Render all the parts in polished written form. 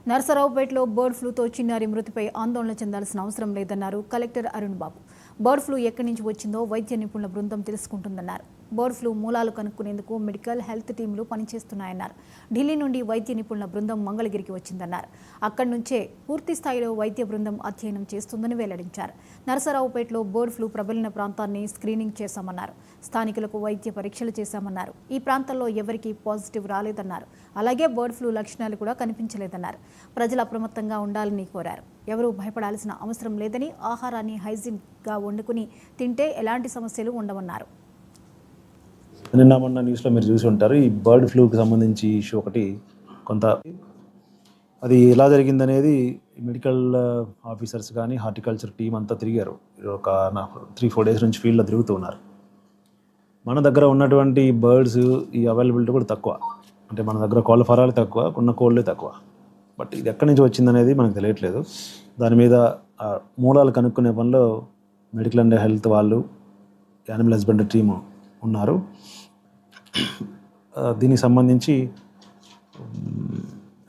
నర్సరావుపేటలో bird ఫ్లూతో చిన్నారి మృతిపై ఆందోళన చెందాల్సిన అవసరం లేదన్నారు కలెక్టర్ అరుణ్ బాబు. బర్డ్ ఫ్లూ ఎక్కడి నుంచి వచ్చిందో వైద్య నిపుణుల బృందం తెలుసుకుంటుందన్నారు. బర్డ్ ఫ్లూ మూలాలు కనుక్కునేందుకు మెడికల్ హెల్త్ టీంలు పనిచేస్తున్నాయన్నారు. ఢిల్లీ నుండి వైద్య నిపుణుల బృందం మంగళగిరికి వచ్చిందన్నారు. అక్కడి నుంచే పూర్తి స్థాయిలో వైద్య బృందం అధ్యయనం చేస్తుందని వెల్లడించారు. నర్సరావుపేటలో బర్డ్ ఫ్లూ ప్రబలిన ప్రాంతాన్ని స్క్రీనింగ్ చేశామన్నారు. స్థానికులకు వైద్య పరీక్షలు చేశామన్నారు. ఈ ప్రాంతంలో ఎవరికీ పాజిటివ్ రాలేదన్నారు. అలాగే బర్డ్ ఫ్లూ లక్షణాలు కూడా కనిపించలేదన్నారు. ప్రజలు అప్రమత్తంగా ఉండాలని కోరారు. ఎవరూ భయపడాల్సిన అవసరం లేదని, ఆహారాన్ని హైజీన్గా వండుకుని తింటే ఎలాంటి సమస్యలు ఉండవన్నారు. నిన్న మొన్న న్యూస్లో మీరు చూసి ఉంటారు. ఈ బర్డ్ ఫ్లూకి సంబంధించి ఇష్యూ ఒకటి కొంత అది ఎలా జరిగిందనేది మెడికల్ ఆఫీసర్స్ కానీ హార్టికల్చర్ టీం అంతా తిరిగారు. ఒక 3-4 డేస్ నుంచి ఫీల్డ్లో తిరుగుతూ ఉన్నారు. మన దగ్గర ఉన్నటువంటి బర్డ్స్ ఈ అవైలబిలిటీ కూడా తక్కువ. అంటే మన దగ్గర కోళ్ళ ఫారాలు తక్కువ, ఉన్న కోళ్ళే తక్కువ. బట్ ఇది ఎక్కడి నుంచి వచ్చిందనేది మనకు తెలియట్లేదు. దాని మీద మూలాలు కనుక్కునే పనిలో మెడికల్ అండ్ హెల్త్ వాళ్ళు, యానిమల్ హస్బెండరీ టీము ఉన్నారు. దీనికి సంబంధించి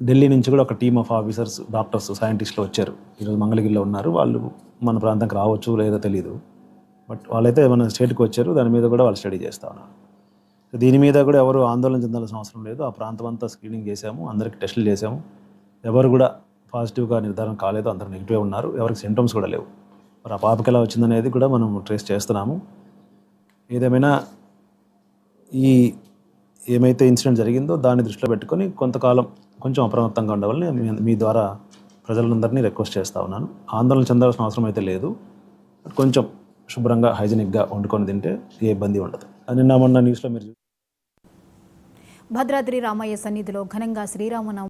ఢిల్లీ నుంచి కూడా ఒక టీమ్ ఆఫ్ ఆఫీసర్స్, డాక్టర్స్, సైంటిస్టులు వచ్చారు. ఈరోజు మంగళగిరిలో ఉన్నారు. వాళ్ళు మన ప్రాంతానికి రావచ్చు లేదో తెలియదు. బట్ వాళ్ళైతే మన స్టేట్కి వచ్చారు. దాని మీద కూడా వాళ్ళు స్టడీ చేస్తూ ఉన్నారు. దీని మీద కూడా ఎవరు ఆందోళన చెందాల్సిన అవసరం లేదు. ఆ ప్రాంతం అంతా స్క్రీనింగ్ చేశాము, అందరికి టెస్టులు చేశాము. ఎవరు కూడా పాజిటివ్గా నిర్ధారణ కాలేదు, అందరూ నెగిటివ్ ఉన్నారు. ఎవరికి సింటమ్స్ కూడా లేవు. మరి ఆ పాపకి ఎలా వచ్చిందనేది కూడా మనం ట్రేస్ చేస్తున్నాము. ఏదేమైనా ఈ ఏమైతే ఇన్సిడెంట్ జరిగిందో దాన్ని దృష్టిలో పెట్టుకొని కొంతకాలం కొంచెం అప్రమత్తంగా ఉండవాలని మీ ద్వారా ప్రజలందరినీ రిక్వెస్ట్ చేస్తూ ఉన్నాను. ఆందోళన చెందాల్సిన అవసరం అయితే లేదు. కొంచెం శుభ్రంగా హైజీనిక్గా వండుకొని తింటే ఏ ఇబ్బంది ఉండదు. నిన్న మొన్న న్యూస్లో మీరు భద్రాద్రి రామయ్య సన్నిధిలో ఘనంగా శ్రీరామనవమి